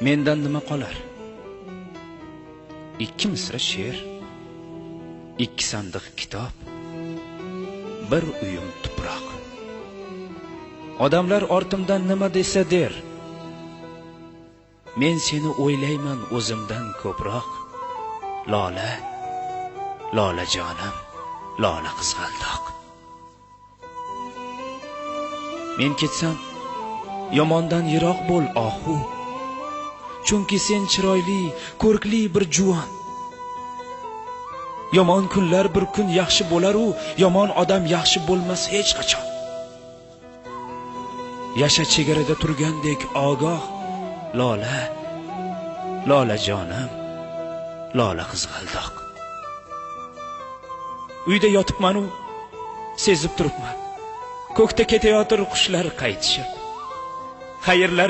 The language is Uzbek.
Mendan nima qolar? 2 misra she'r, 2 sandiq kitob, 1 uyum tuproq. Odamlar ortimdan nima desa der, men seni o'ylayman o'zimdan ko'proq. Lola, lola jonim, lola qizg'aldoq. Men ketsam, yomondan yiroq bo'l ohu, chunki sen chiroyli, ko'rkli bir juvon. Yomon kunlar bir kun yaxshi bo'lar u, yomon odam yaxshi bo'lmas hech qachon. Yasha chegarada turgandek ogoh, lola, lola jonim, lola qizg'aldoq. Uyda yotibman-u, sezib turibman. Ko'kda ketayotir qushlar qaytishib. Xayrlar